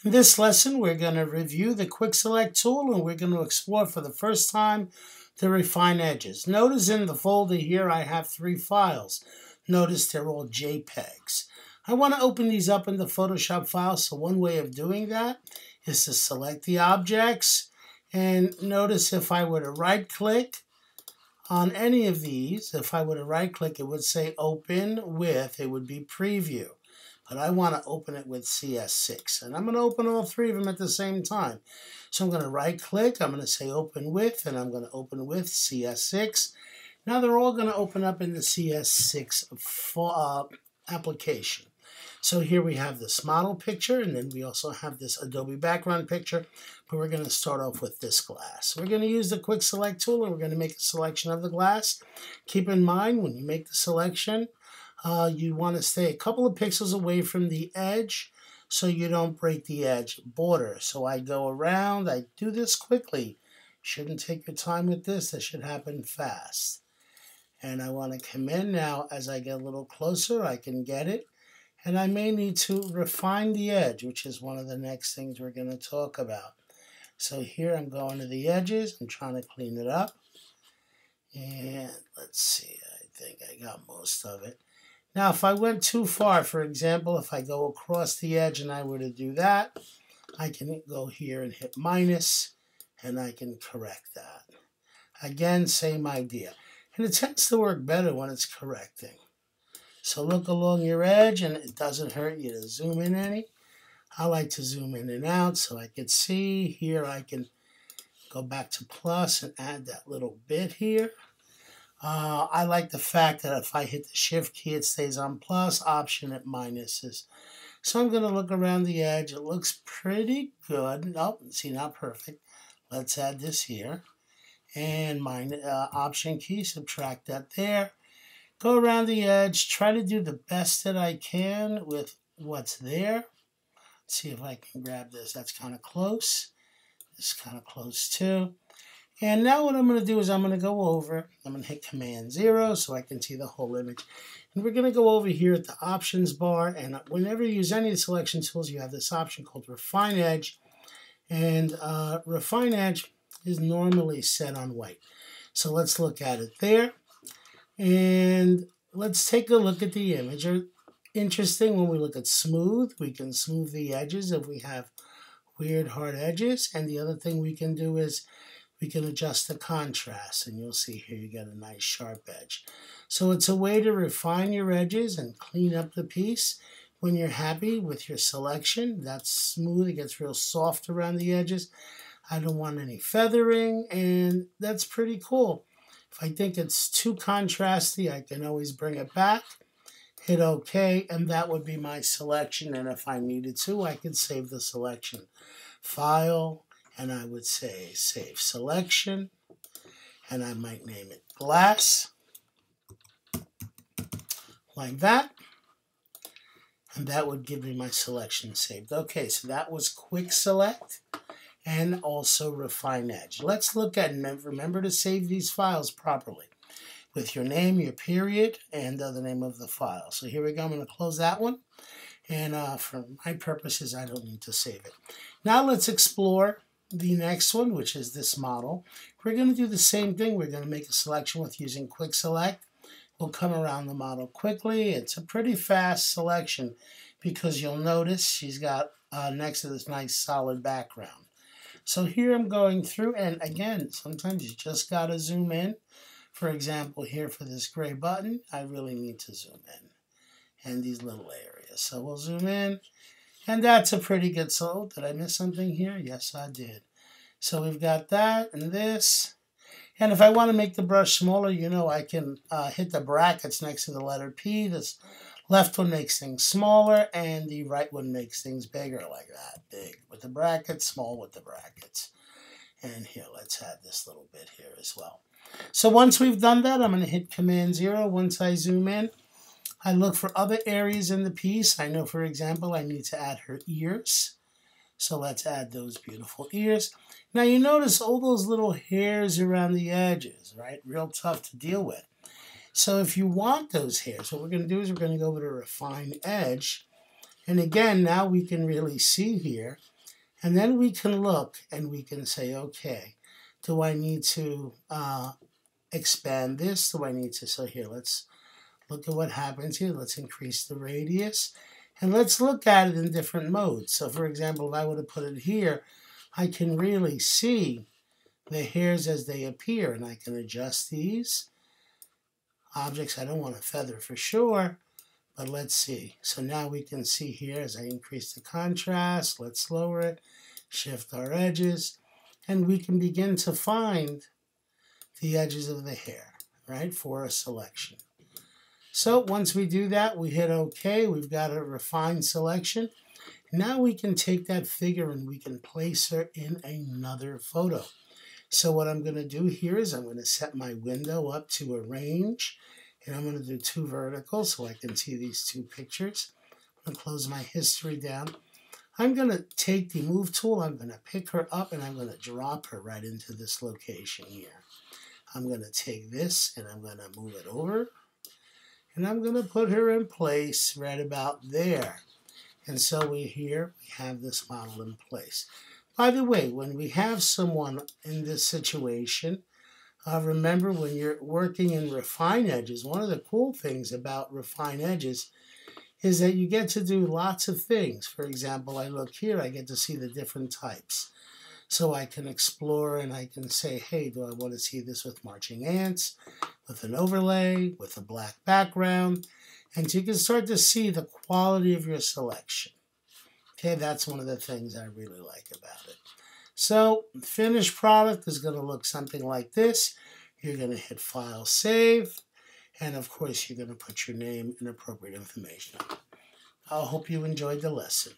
In this lesson, we're going to review the Quick Select tool, and we're going to explore for the first time the refine edges. Notice in the folder here I have 3 files. Notice they're all JPEGs. I want to open these up in the Photoshop file, so one way of doing that is to select the objects, and notice if I were to right-click on any of these, if I were to right-click, it would say Open With, it would be Preview. But I want to open it with CS6. And I'm going to open all 3 of them at the same time. So I'm going to right-click, I'm going to say Open With, and I'm going to open with CS6. Now they're all going to open up in the CS6 application. So here we have this model picture, and then we also have this Adobe background picture, but we're going to start off with this glass. We're going to use the Quick Select tool, and we're going to make a selection of the glass. Keep in mind, when you make the selection, you want to stay a couple of pixels away from the edge so you don't break the edge border. So I go around, I do this quickly. Shouldn't take your time with this, this should happen fast. And I want to come in now. As I get a little closer, I can get it. And I may need to refine the edge, which is one of the next things we're going to talk about. So here I'm going to the edges, I'm trying to clean it up. And let's see, I think I got most of it. Now, if I went too far, for example, if I go across the edge and I were to do that, I can go here and hit minus, and I can correct that. Again, same idea. And it tends to work better when it's correcting. So look along your edge, and it doesn't hurt you to zoom in any. I like to zoom in and out so I can see. Here I can go back to plus and add that little bit here. I like the fact that if I hit the shift key, it stays on plus, option at minuses. So I'm going to look around the edge. It looks pretty good. Nope, see, not perfect. Let's add this here. And my option key, subtract that there. Go around the edge, try to do the best that I can with what's there. Let's see if I can grab this. That's kind of close. This is kind of close too. And now what I'm going to do is I'm going to go over, I'm going to hit Command 0 so I can see the whole image. And we're going to go over here at the options bar, and whenever you use any of the selection tools, you have this option called Refine Edge. And Refine Edge is normally set on white. So let's look at it there. And let's take a look at the image. Interesting, when we look at smooth, we can smooth the edges if we have weird hard edges. And the other thing we can do is we can adjust the contrast, and you'll see here you get a nice sharp edge. So it's a way to refine your edges and clean up the piece. When you're happy with your selection, that's smooth, it gets real soft around the edges. I don't want any feathering, and that's pretty cool. If I think it's too contrasty, I can always bring it back, hit OK, and that would be my selection. And if I needed to, I could save the selection. File, and I would say Save Selection, and I might name it Glass, like that. And that would give me my selection saved. Okay, so that was Quick Select and also Refine Edge. Let's look at, remember to save these files properly with your name, your period, and the name of the file. So here we go. I'm going to close that one. And for my purposes, I don't need to save it. Now let's explore the next one, which is this model. We're going to do the same thing. We're going to make a selection with using Quick Select. We'll come around the model quickly. It's a pretty fast selection because you'll notice she's got next to this nice solid background. So here I'm going through, and again, sometimes you just got to zoom in. For example, here for this gray button, I really need to zoom in. And these little areas. So we'll zoom in. And that's a pretty good solo. Did I miss something here? Yes, I did. So we've got that and this. And if I want to make the brush smaller, you know, I can hit the brackets next to the letter P. This left one makes things smaller, and the right one makes things bigger, like that. Big with the brackets, small with the brackets. And here, let's add this little bit here as well. So once we've done that, I'm going to hit Command 0. Once I zoom in, I look for other areas in the piece. I know, for example, I need to add her ears. So let's add those beautiful ears. Now you notice all those little hairs around the edges, right? Real tough to deal with. So if you want those hairs, what we're going to do is we're going to go over to Refine Edge. And again, now we can really see here. And then we can look and we can say, okay, do I need to expand this? Do I need to? So here, let's look at what happens here. Let's increase the radius. And let's look at it in different modes. So for example, if I were to put it here, I can really see the hairs as they appear. And I can adjust these objects. I don't want a feather for sure. But let's see. So now we can see here as I increase the contrast. Let's lower it, shift our edges, and we can begin to find the edges of the hair, right, for a selection. So once we do that, we hit OK. We've got a refined selection. Now we can take that figure and we can place her in another photo. So what I'm going to do here is I'm going to set my window up to arrange. And I'm going to do 2 verticals so I can see these 2 pictures. I'm going to close my history down. I'm going to take the move tool. I'm going to pick her up and I'm going to drop her right into this location here. I'm going to take this and I'm going to move it over. And I'm going to put her in place right about there. And so we have this model in place. By the way, when we have someone in this situation, remember, when you're working in refine edges, one of the cool things about refine edges is that you get to do lots of things. For example, I look here, I get to see the different types. So I can explore and I can say, hey, do I want to see this with marching ants, with an overlay, with a black background? And you can start to see the quality of your selection. Okay, that's one of the things I really like about it. So the finished product is going to look something like this. You're going to hit File, Save, and of course you're going to put your name and appropriate information. I hope you enjoyed the lesson.